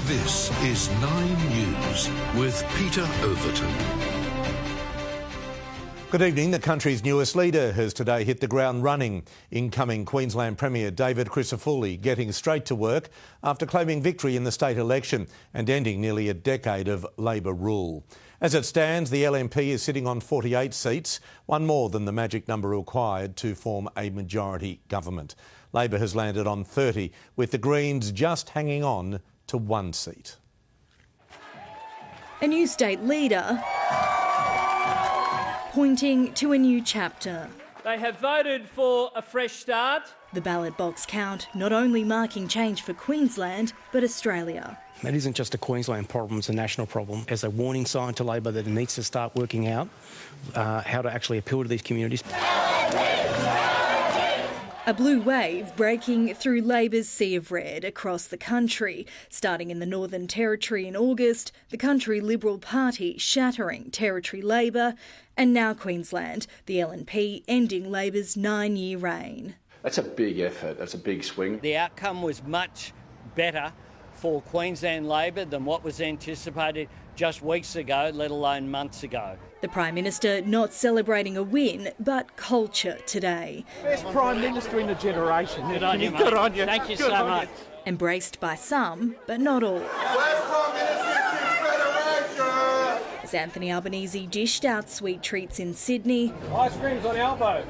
This is 9 News with Peter Overton. Good evening. The country's newest leader has today hit the ground running. Incoming Queensland Premier David Crisafulli getting straight to work after claiming victory in the state election and ending nearly a decade of Labor rule. As it stands, the LNP is sitting on 48 seats, one more than the magic number required to form a majority government. Labor has landed on 30, with the Greens just hanging on to one seat. A new state leader pointing to a new chapter. They have voted for a fresh start. The ballot box count not only marking change for Queensland, but Australia. That isn't just a Queensland problem, it's a national problem. As a warning sign to Labor that it needs to start working out how to actually appeal to these communities. A blue wave breaking through Labor's sea of red across the country. Starting in the Northern Territory in August, the Country Liberal Party shattering Territory Labor, and now Queensland, the LNP ending Labor's 9-year reign. That's a big effort, that's a big swing. The outcome was much better for Queensland Labor than what was anticipated just weeks ago, let alone months ago. The Prime Minister not celebrating a win, but culture today. Best Prime Minister in a generation. Good on you, mate. Good on you. Thank you so much. Embraced by some, but not all. As Anthony Albanese dished out sweet treats in Sydney. Ice cream's on elbow.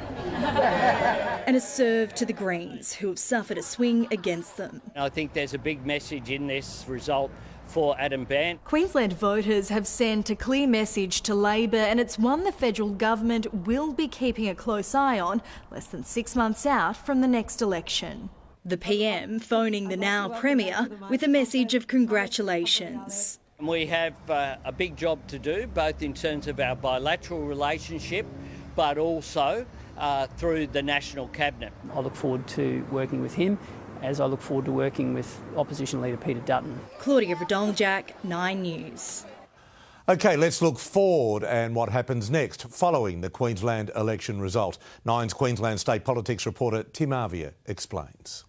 And a serve to the Greens, who have suffered a swing against them. I think there's a big message in this result for Adam Bandt. Queensland voters have sent a clear message to Labor, and it's one the federal government will be keeping a close eye on less than 6 months out from the next election. The PM phoning the now Premier with a message of congratulations. We have a big job to do, both in terms of our bilateral relationship, but also through the National Cabinet. I look forward to working with him, as I look forward to working with Opposition Leader Peter Dutton. Claudia Verdonjak, 9 News. OK, let's look forward and what happens next following the Queensland election result. Nine's Queensland State Politics reporter Tim Avia explains.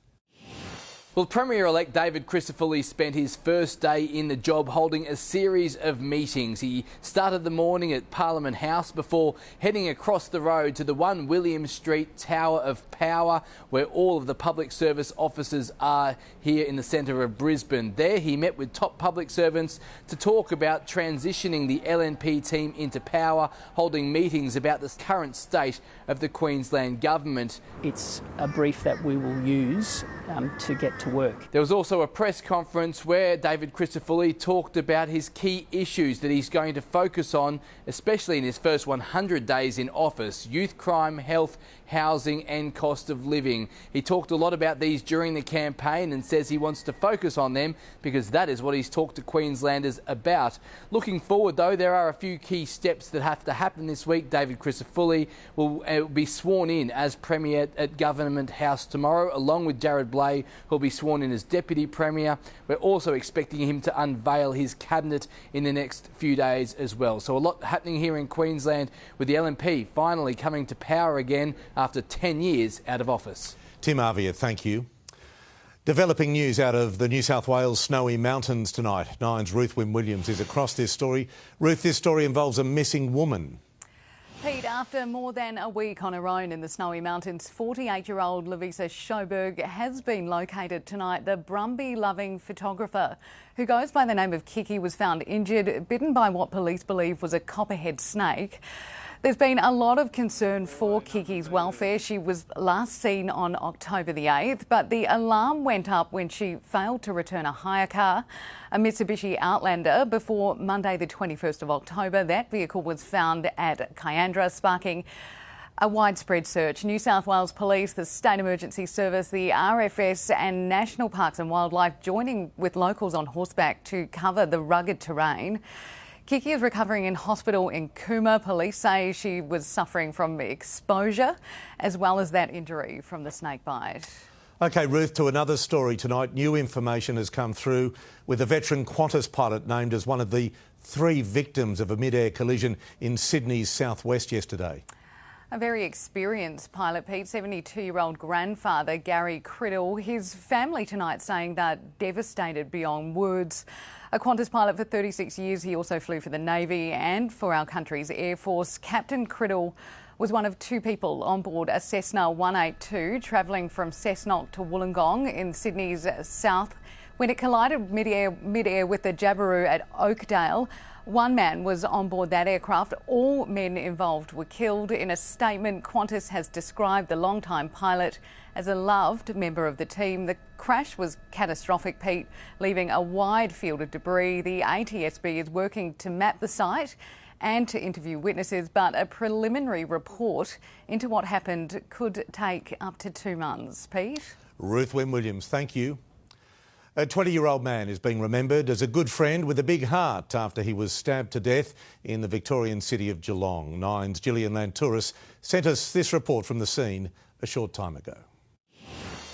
Well, Premier-elect David Crisafulli spent his first day in the job holding a series of meetings. He started the morning at Parliament House before heading across the road to the 1 William Street Tower of Power, where all of the public service offices are here in the centre of Brisbane. There he met with top public servants to talk about transitioning the LNP team into power, holding meetings about the current state of the Queensland government. It's a brief that we will use to get to work. There was also a press conference where David Crisafulli talked about his key issues that he's going to focus on, especially in his first 100 days in office: youth crime, health, housing and cost of living. He talked a lot about these during the campaign and says he wants to focus on them because that is what he's talked to Queenslanders about. Looking forward though, there are a few key steps that have to happen this week. David Crisafulli will be sworn in as Premier at Government House tomorrow, along with Jared Blay, who'll be sworn in as Deputy Premier. We're also expecting him to unveil his cabinet in the next few days as well. So a lot happening here in Queensland, with the LNP finally coming to power again after 10 years out of office. Tim Avia, thank you. Developing news out of the New South Wales snowy mountains tonight. Nine's Ruth Wynne-Williams is across this story. Ruth, this story involves a missing woman. Pete, after more than a week on her own in the snowy mountains, 48-year-old Lavisa Schoberg has been located tonight. The Brumby-loving photographer, who goes by the name of Kiki, was found injured, bitten by what police believe was a copperhead snake. There's been a lot of concern for Kiki's welfare. She was last seen on October the 8th, but the alarm went up when she failed to return a hire car, a Mitsubishi Outlander, before Monday the 21st of October. That vehicle was found at Kyandra, sparking a widespread search. New South Wales Police, the State Emergency Service, the RFS and National Parks and Wildlife joining with locals on horseback to cover the rugged terrain. Kiki is recovering in hospital in Cooma. Police say she was suffering from exposure as well as that injury from the snake bite. OK, Ruth, to another story tonight. New information has come through with a veteran Qantas pilot named as one of the 3 victims of a mid-air collision in Sydney's southwest yesterday. A very experienced pilot, Pete, 72-year-old grandfather Gary Criddle. His family tonight saying they're devastated beyond words. A Qantas pilot for 36 years, he also flew for the Navy and for our country's Air Force. Captain Criddle was one of two people on board a Cessna 182 travelling from Cessnock to Wollongong in Sydney's south when it collided mid-air with the Jabiru at Oakdale. One man was on board that aircraft. All men involved were killed. In a statement, Qantas has described the long-time pilot as a loved member of the team. The crash was catastrophic, Pete, leaving a wide field of debris. The ATSB is working to map the site and to interview witnesses, but a preliminary report into what happened could take up to 2 months. Pete? Ruth Wynne-Williams, thank you. A 20-year-old man is being remembered as a good friend with a big heart after he was stabbed to death in the Victorian city of Geelong. Nine's Gillian Lantouris sent us this report from the scene a short time ago.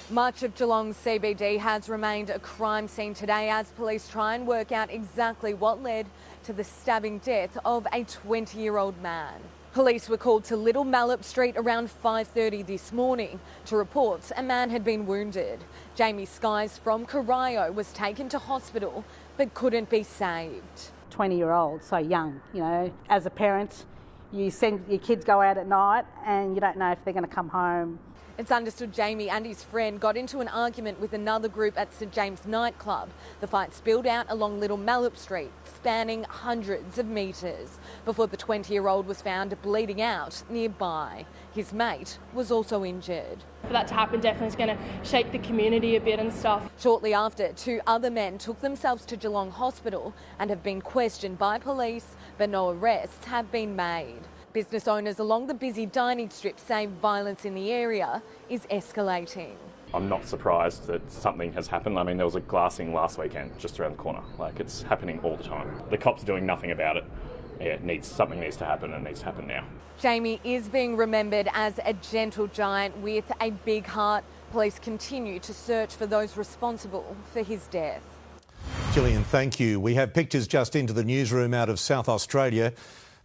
Much of Geelong's CBD has remained a crime scene today as police try and work out exactly what led to the stabbing death of a 20-year-old man. Police were called to Little Mallup Street around 5:30 this morning to report a man had been wounded. Jamie Skies from Corio was taken to hospital but couldn't be saved. 20-year-old, so young, you know. As a parent, you send your kids go out at night and you don't know if they're going to come home. It's understood Jamie and his friend got into an argument with another group at St James nightclub. The fight spilled out along Little Mallup Street, spanning hundreds of metres, before the 20-year-old was found bleeding out nearby. His mate was also injured. For that to happen definitely is going to shake the community a bit and stuff. Shortly after, 2 other men took themselves to Geelong Hospital and have been questioned by police, but no arrests have been made. Business owners along the busy dining strip say violence in the area is escalating. I'm not surprised that something has happened. I mean, there was a glassing last weekend just around the corner. Like, it's happening all the time. The cops are doing nothing about it. Yeah, something needs to happen and it needs to happen now. Jamie is being remembered as a gentle giant with a big heart. Police continue to search for those responsible for his death. Gillian, thank you. We have pictures just into the newsroom out of South Australia.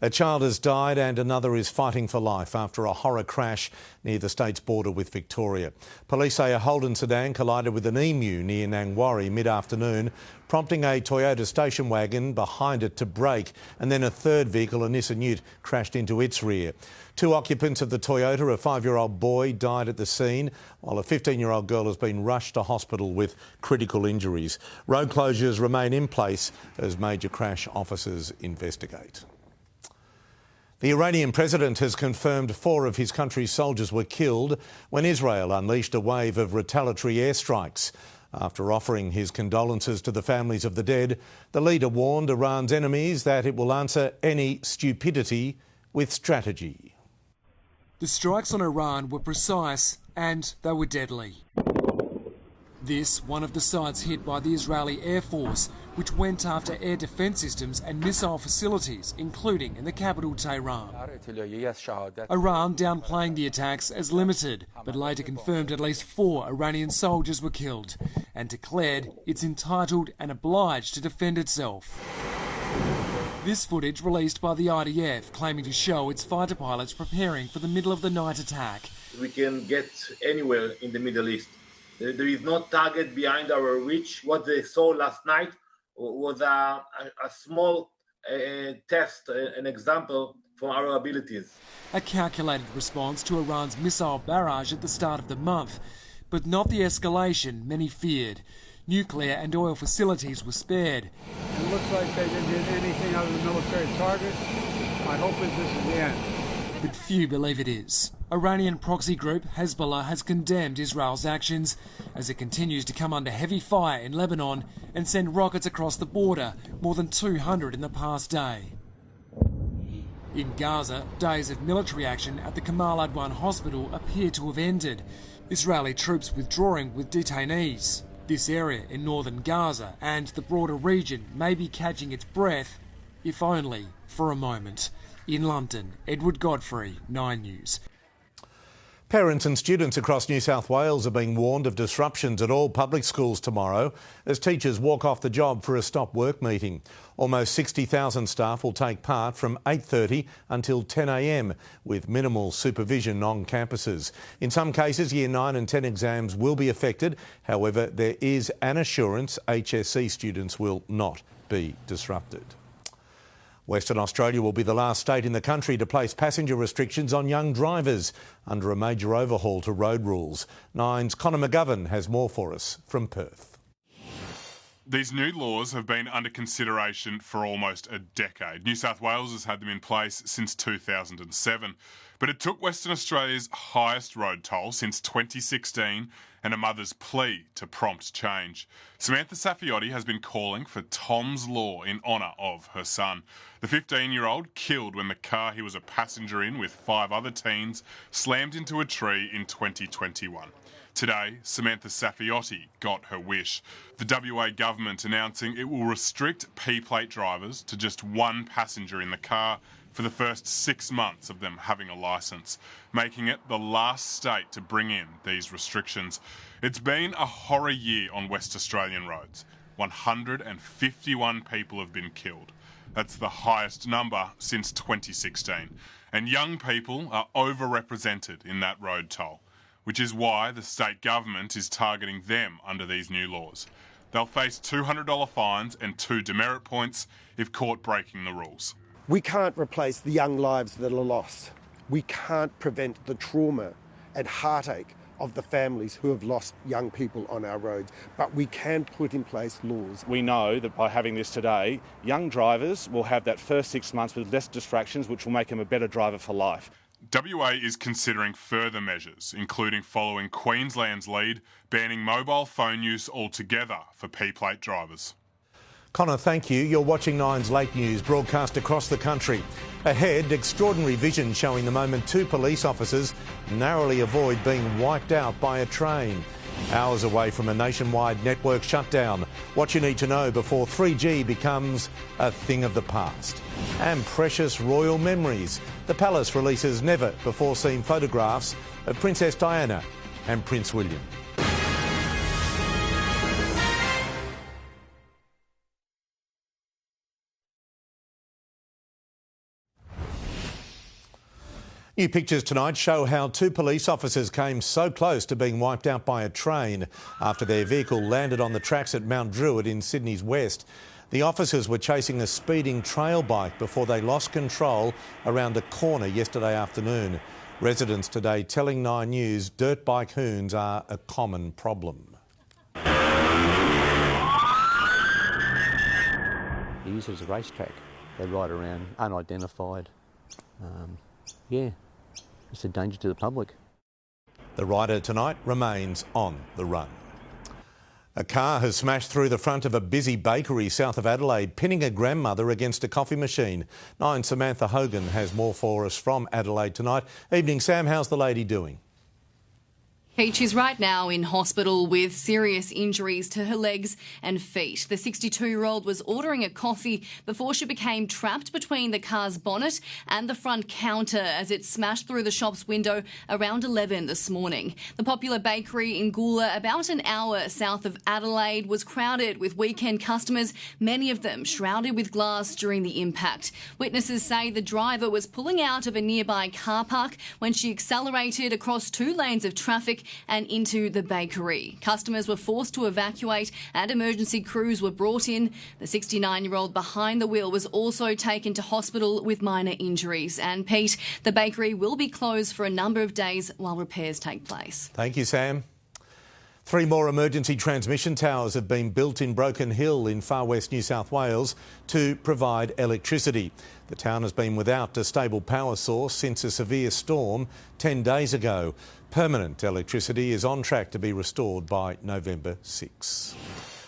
A child has died and another is fighting for life after a horror crash near the state's border with Victoria. Police say a Holden sedan collided with an emu near Nangwarry mid-afternoon, prompting a Toyota station wagon behind it to brake, and then a third vehicle, a Nissan Ute, crashed into its rear. 2 occupants of the Toyota, a 5-year-old boy, died at the scene, while a 15-year-old girl has been rushed to hospital with critical injuries. Road closures remain in place as major crash officers investigate. The Iranian president has confirmed 4 of his country's soldiers were killed when Israel unleashed a wave of retaliatory airstrikes. After offering his condolences to the families of the dead, the leader warned Iran's enemies that it will answer any stupidity with strategy. The strikes on Iran were precise and they were deadly. This, one of the sites hit by the Israeli Air Force, which went after air defence systems and missile facilities, including in the capital Tehran. Iran downplaying the attacks as limited, but later confirmed at least 4 Iranian soldiers were killed and declared it's entitled and obliged to defend itself. This footage released by the IDF claiming to show its fighter pilots preparing for the middle of the night attack. We can get anywhere in the Middle East. There is no target behind our reach. What they saw last night was a small test, an example from our abilities. A calculated response to Iran's missile barrage at the start of the month, but not the escalation many feared. Nuclear and oil facilities were spared. It looks like they didn't hit anything other than military targets. My hope is this is the end. But few believe it is. Iranian proxy group Hezbollah has condemned Israel's actions as it continues to come under heavy fire in Lebanon and send rockets across the border, more than 200 in the past day. In Gaza, days of military action at the Kamala hospital appear to have ended. Israeli troops withdrawing with detainees. This area in northern Gaza and the broader region may be catching its breath, if only for a moment. In London, Edward Godfrey, 9 News. Parents and students across New South Wales are being warned of disruptions at all public schools tomorrow as teachers walk off the job for a stop work meeting. Almost 60,000 staff will take part from 8:30 until 10 a.m, with minimal supervision on campuses. In some cases, Year 9 and 10 exams will be affected. However, there is an assurance HSC students will not be disrupted. Western Australia will be the last state in the country to place passenger restrictions on young drivers under a major overhaul to road rules. Nine's Connor McGovern has more for us from Perth. These new laws have been under consideration for almost a decade. New South Wales has had them in place since 2007. But it took Western Australia's highest road toll since 2016 and a mother's plea to prompt change. Samantha Safiotti has been calling for Tom's Law in honour of her son. The 15-year-old killed when the car he was a passenger in with 5 other teens slammed into a tree in 2021. Today, Samantha Safiotti got her wish. The WA government announcing it will restrict P-plate drivers to just one passenger in the car for the first 6 months of them having a licence, making it the last state to bring in these restrictions. It's been a horror year on West Australian roads. 151 people have been killed. That's the highest number since 2016. And young people are overrepresented in that road toll, which is why the state government is targeting them under these new laws. They'll face $200 fines and 2 demerit points if caught breaking the rules. We can't replace the young lives that are lost. We can't prevent the trauma and heartache of the families who have lost young people on our roads, but we can put in place laws. We know that by having this today, young drivers will have that first 6 months with less distractions, which will make them a better driver for life. WA is considering further measures, including following Queensland's lead, banning mobile phone use altogether for P-plate drivers. Connor, thank you. You're watching Nine's Late News, broadcast across the country. Ahead, extraordinary vision showing the moment 2 police officers narrowly avoid being wiped out by a train. Hours away from a nationwide network shutdown. What you need to know before 3G becomes a thing of the past. And precious royal memories. The palace releases never-before-seen photographs of Princess Diana and Prince William. New pictures tonight show how 2 police officers came so close to being wiped out by a train after their vehicle landed on the tracks at Mount Druitt in Sydney's west. The officers were chasing a speeding trail bike before they lost control around a corner yesterday afternoon. Residents today telling 9 News dirt bike hoons are a common problem. They use it as a racetrack. They ride around unidentified. Yeah. It's a danger to the public. The rider tonight remains on the run. A car has smashed through the front of a busy bakery south of Adelaide, pinning a grandmother against a coffee machine. Nine's Samantha Hogan has more for us from Adelaide tonight. Evening, Sam. How's the lady doing? Peach is right now in hospital with serious injuries to her legs and feet. The 62-year-old was ordering a coffee before she became trapped between the car's bonnet and the front counter as it smashed through the shop's window around 11 this morning. The popular bakery in Gula, about an hour south of Adelaide, was crowded with weekend customers, many of them shrouded with glass during the impact. Witnesses say the driver was pulling out of a nearby car park when she accelerated across 2 lanes of traffic and into the bakery. Customers were forced to evacuate and emergency crews were brought in. The 69-year-old behind the wheel was also taken to hospital with minor injuries. And Pete, the bakery will be closed for a number of days while repairs take place. Thank you, Sam. 3 more emergency transmission towers have been built in Broken Hill in far west New South Wales to provide electricity. The town has been without a stable power source since a severe storm 10 days ago. Permanent electricity is on track to be restored by November 6.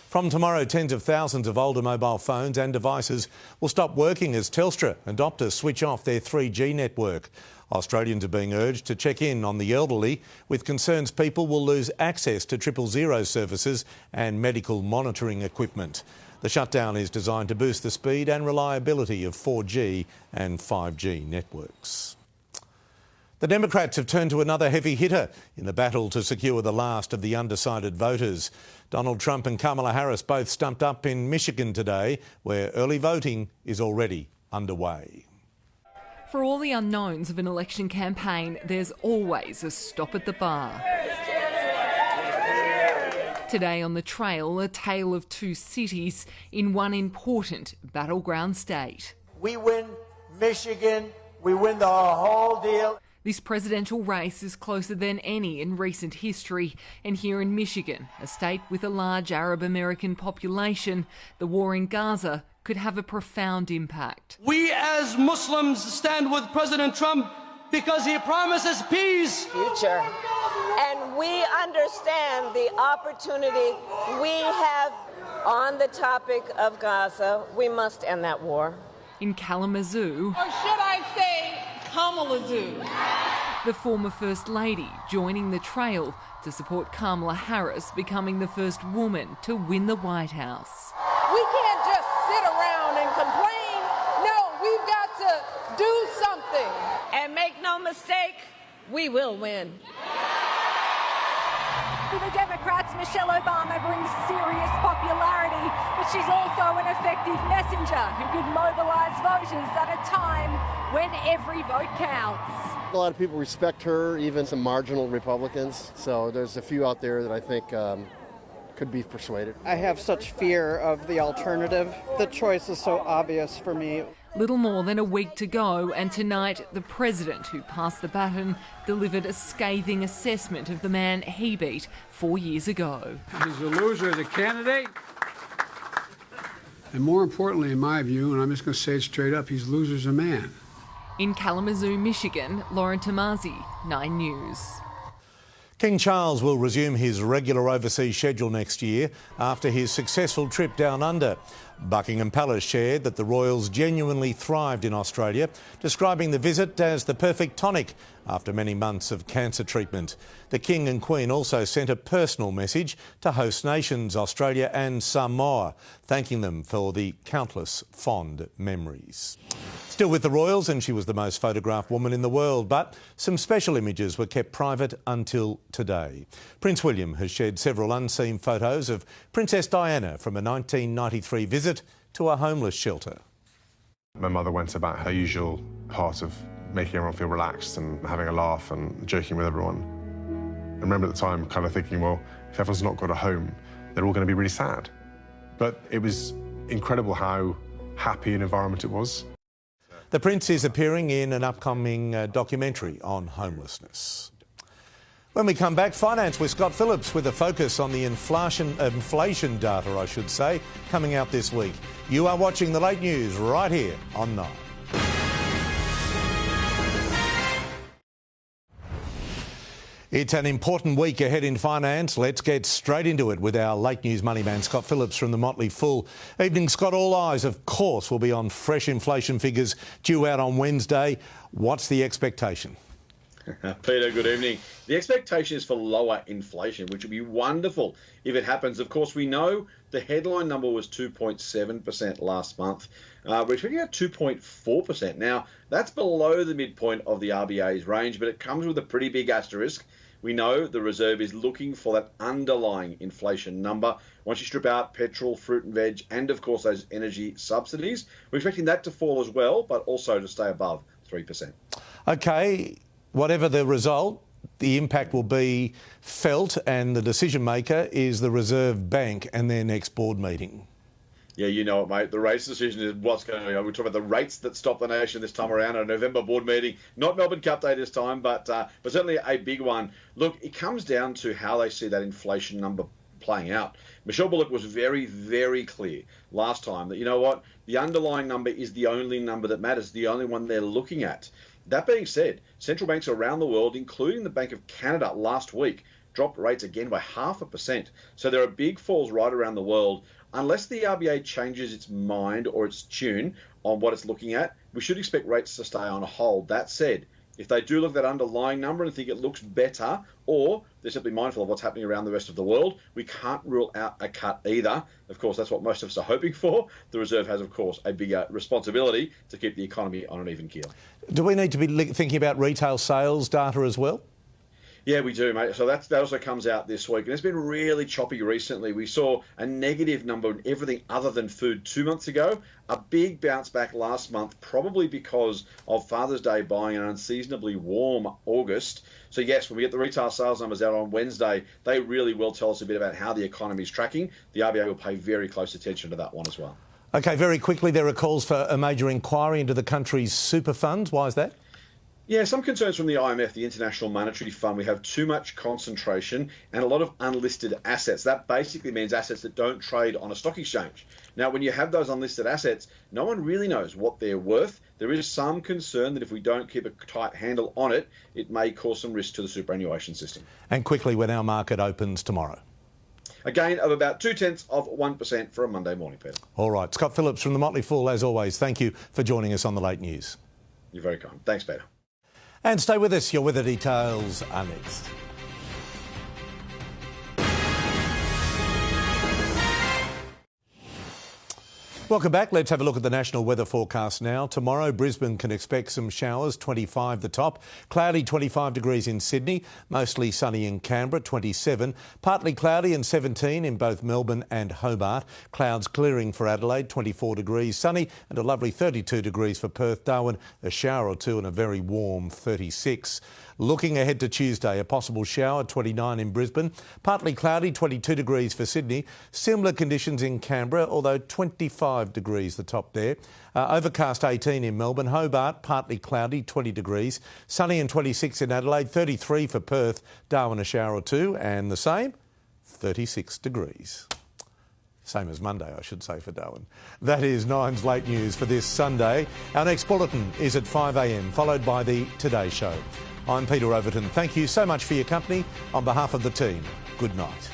From tomorrow, tens of thousands of older mobile phones and devices will stop working as Telstra and Optus switch off their 3G network. Australians are being urged to check in on the elderly, with concerns people will lose access to 000 services and medical monitoring equipment. The shutdown is designed to boost the speed and reliability of 4G and 5G networks. The Democrats have turned to another heavy hitter in the battle to secure the last of the undecided voters. Donald Trump and Kamala Harris both stumped up in Michigan today, where early voting is already underway. For all the unknowns of an election campaign, there's always a stop at the bar. Today on the trail, a tale of two cities in one important battleground state. We win Michigan, we win the whole deal. This presidential race is closer than any in recent history, and here in Michigan, a state with a large Arab American population, the war in Gaza could have a profound impact. We as Muslims stand with President Trump because he promises peace. Future. And we understand the opportunity we have on the topic of Gaza. We must end that war. In Kalamazoo, Or should I say Kamalazoo? the former First Lady joining the trail to support Kamala Harris becoming the first woman to win the White House. We can't just sit around and complain. No, we've got to do something. And make no mistake, we will win. For the Democrats, Michelle Obama brings serious popularity, but she's also an effective messenger who could mobilise voters at a time when every vote counts. A lot of people respect her, even some marginal Republicans, so there's a few out there that I think could be persuaded. I have such fear of the alternative. The choice is so obvious for me. Little more than a week to go, and tonight the president who passed the baton delivered a scathing assessment of the man he beat 4 years ago. He's a loser as a candidate. And more importantly, in my view, and I'm just going to say it straight up, he's a loser as a man. In Kalamazoo, Michigan, Lauren Tomasi, 9 News. King Charles will resume his regular overseas schedule next year after his successful trip down under. Buckingham Palace shared that the royals genuinely thrived in Australia, describing the visit as the perfect tonic after many months of cancer treatment. The King and Queen also sent a personal message to host nations Australia and Samoa, thanking them for the countless fond memories. Still with the royals, and she was the most photographed woman in the world, but some special images were kept private until today. Prince William has shared several unseen photos of Princess Diana from a 1993 visit to a homeless shelter. My mother went about her usual part of making everyone feel relaxed and having a laugh and joking with everyone. I remember at the time kind of thinking, well, if everyone's not got a home, they're all going to be really sad. But it was incredible how happy an environment it was. The Prince is appearing in an upcoming documentary on homelessness. When we come back, finance with Scott Phillips with a focus on the inflation data, I should say, coming out this week. You are watching The Late News right here on 9. It's an important week ahead in finance. Let's get straight into it with our late news money man, Scott Phillips from the Motley Fool. Evening, Scott. All eyes, of course, will be on fresh inflation figures due out on Wednesday. What's the expectation? Peter, good evening. The expectation is for lower inflation, which would be wonderful if it happens. Of course, we know the headline number was 2.7% last month. We're expecting at 2.4%. Now, that's below the midpoint of the RBA's range, but it comes with a pretty big asterisk. We know the Reserve is looking for that underlying inflation number. Once you strip out petrol, fruit and veg, and of course those energy subsidies, we're expecting that to fall as well, but also to stay above 3%. OK, whatever the result, the impact will be felt, and the decision maker is the Reserve Bank and their next board meeting. Yeah, you know it, mate. The rates decision is what's going on. We're talking about the rates that stop the nation this time around at a November board meeting. Not Melbourne Cup Day this time, but certainly a big one. Look, it comes down to how they see that inflation number playing out. Michelle Bullock was very, very clear last time that, you know what, the underlying number is the only number that matters, the only one they're looking at. That being said, central banks around the world, including the Bank of Canada last week, dropped rates again by 0.5%. So there are big falls right around the world. Unless the RBA changes its mind or its tune on what it's looking at, we should expect rates to stay on hold. That said, If they do look at that underlying number and think it looks better, or they're simply mindful of what's happening around the rest of the world, we can't rule out a cut either. Of course, that's what most of us are hoping for. The Reserve has, of course, a bigger responsibility to keep the economy on an even keel. Do we need to be thinking about retail sales data as well? Yeah, we do, mate. So that also comes out this week. And it's been really choppy recently. We saw a negative number in everything other than food 2 months ago. A big bounce back last month, probably because of Father's Day buying an unseasonably warm August. So yes, when we get the retail sales numbers out on Wednesday, they really will tell us a bit about how the economy is tracking. The RBA will pay very close attention to that one as well. OK, very quickly, there are calls for a major inquiry into the country's super funds. Why is that? Yeah, some concerns from the IMF, the International Monetary Fund. We have too much concentration and a lot of unlisted assets. That basically means assets that don't trade on a stock exchange. Now, when you have those unlisted assets, no one really knows what they're worth. There is some concern that if we don't keep a tight handle on it, it may cause some risk to the superannuation system. And quickly, when our market opens tomorrow? A gain of about 0.2% for a Monday morning, Peter. All right. Scott Phillips from the Motley Fool, as always, thank you for joining us on the Late News. You're very kind. Thanks, Peter. And stay with us, your weather details are next. Welcome back. Let's have a look at the national weather forecast now. Tomorrow, Brisbane can expect some showers, 25 the top. Cloudy, 25 degrees in Sydney. Mostly sunny in Canberra, 27. Partly cloudy and 17 in both Melbourne and Hobart. Clouds clearing for Adelaide, 24 degrees sunny, and a lovely 32 degrees for Perth. Darwin, a shower or two and a very warm 36. Looking ahead to Tuesday, a possible shower, 29 in Brisbane. Partly cloudy, 22 degrees for Sydney. Similar conditions in Canberra, although 25 degrees the top there. Overcast 18 in Melbourne. Hobart, partly cloudy, 20 degrees. Sunny and 26 in Adelaide, 33 for Perth. Darwin, a shower or two, and the same, 36 degrees. Same as Monday, I should say, for Darwin. That is Nine's Late News for this Sunday. Our next bulletin is at 5 a.m, followed by the Today Show. I'm Peter Overton. Thank you so much for your company. On behalf of the team, good night.